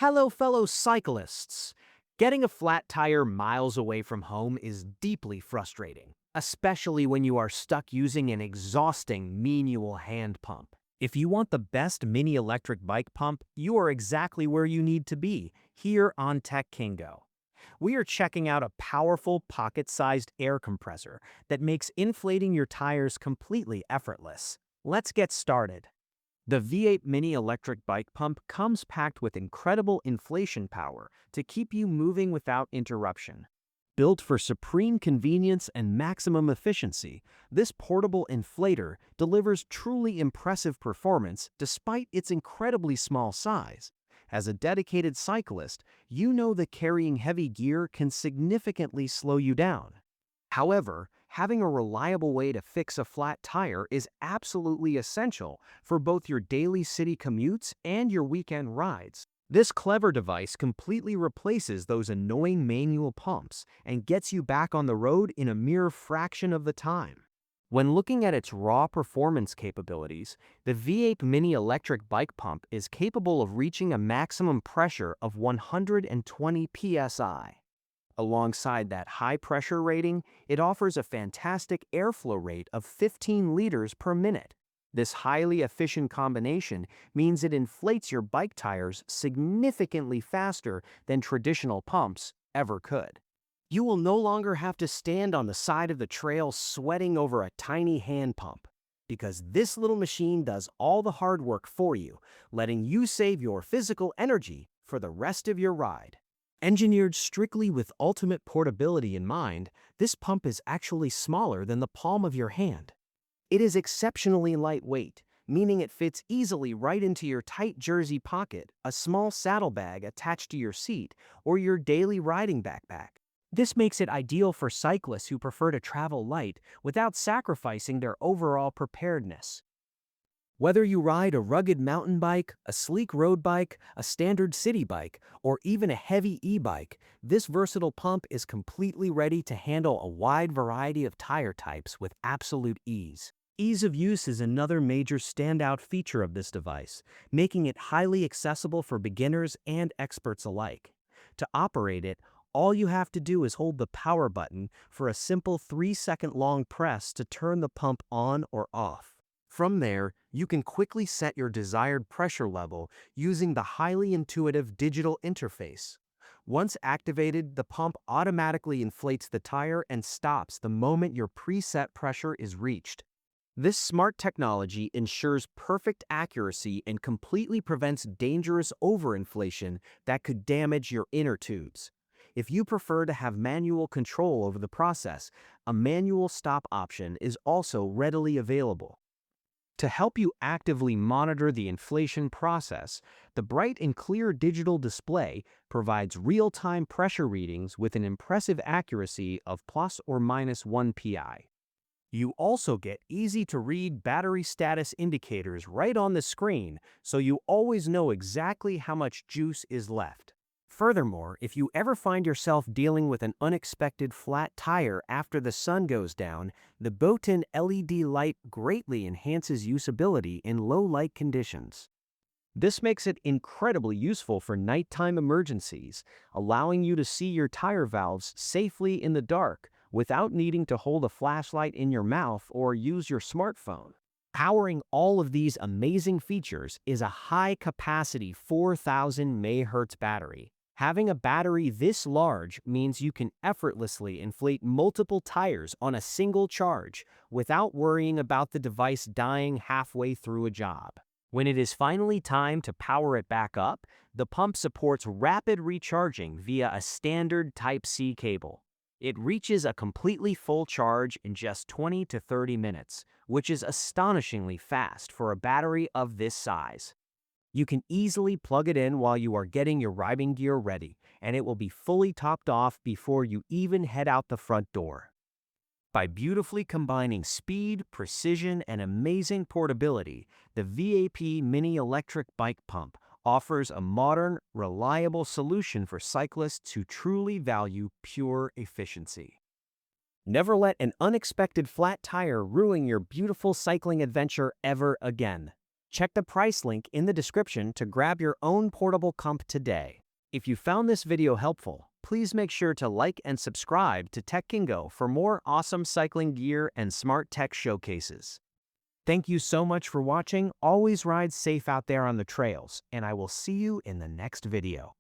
Hello, fellow cyclists! Getting a flat tire miles away from home is deeply frustrating, especially when you are stuck using an exhausting manual hand pump. If you want the best mini electric bike pump, you are exactly where you need to be, here on Tech Kingo. We are checking out a powerful pocket-sized air compressor that makes inflating your tires completely effortless. Let's get started. The V8 Mini Electric Bike Pump comes packed with incredible inflation power to keep you moving without interruption. Built for supreme convenience and maximum efficiency, this portable inflator delivers truly impressive performance despite its incredibly small size. As a dedicated cyclist, you know that carrying heavy gear can significantly slow you down. However, having a reliable way to fix a flat tire is absolutely essential for both your daily city commutes and your weekend rides. This clever device completely replaces those annoying manual pumps and gets you back on the road in a mere fraction of the time. When looking at its raw performance capabilities, the V8 Mini Electric Bike Pump is capable of reaching a maximum pressure of 120 psi. Alongside that high pressure rating, it offers a fantastic airflow rate of 15 liters per minute. This highly efficient combination means it inflates your bike tires significantly faster than traditional pumps ever could. You will no longer have to stand on the side of the trail sweating over a tiny hand pump, because this little machine does all the hard work for you, letting you save your physical energy for the rest of your ride. Engineered strictly with ultimate portability in mind, this pump is actually smaller than the palm of your hand. It is exceptionally lightweight, meaning it fits easily right into your tight jersey pocket, a small saddlebag attached to your seat, or your daily riding backpack. This makes it ideal for cyclists who prefer to travel light without sacrificing their overall preparedness. Whether you ride a rugged mountain bike, a sleek road bike, a standard city bike, or even a heavy e-bike, this versatile pump is completely ready to handle a wide variety of tire types with absolute ease. Ease of use is another major standout feature of this device, making it highly accessible for beginners and experts alike. To operate it, all you have to do is hold the power button for a simple 3-second long press to turn the pump on or off. From there, you can quickly set your desired pressure level using the highly intuitive digital interface. Once activated, the pump automatically inflates the tire and stops the moment your preset pressure is reached. This smart technology ensures perfect accuracy and completely prevents dangerous overinflation that could damage your inner tubes. If you prefer to have manual control over the process, a manual stop option is also readily available. To help you actively monitor the inflation process, the bright and clear digital display provides real-time pressure readings with an impressive accuracy of plus or minus 1 pi. You also get easy-to-read battery status indicators right on the screen, so you always know exactly how much juice is left. Furthermore, if you ever find yourself dealing with an unexpected flat tire after the sun goes down, the built-in LED light greatly enhances usability in low-light conditions. This makes it incredibly useful for nighttime emergencies, allowing you to see your tire valves safely in the dark without needing to hold a flashlight in your mouth or use your smartphone. Powering all of these amazing features is a high-capacity 4,000 mAh battery. Having a battery this large means you can effortlessly inflate multiple tires on a single charge without worrying about the device dying halfway through a job. When it is finally time to power it back up, the pump supports rapid recharging via a standard Type-C cable. It reaches a completely full charge in just 20 to 30 minutes, which is astonishingly fast for a battery of this size. You can easily plug it in while you are getting your riding gear ready, and it will be fully topped off before you even head out the front door. By beautifully combining speed, precision, and amazing portability, the VAP Mini Electric Bike Pump offers a modern, reliable solution for cyclists who truly value pure efficiency. Never let an unexpected flat tire ruin your beautiful cycling adventure ever again. Check the price link in the description to grab your own portable pump today. If you found this video helpful, please make sure to like and subscribe to Tech Kingo for more awesome cycling gear and smart tech showcases. Thank you so much for watching. Always ride safe out there on the trails, and I will see you in the next video.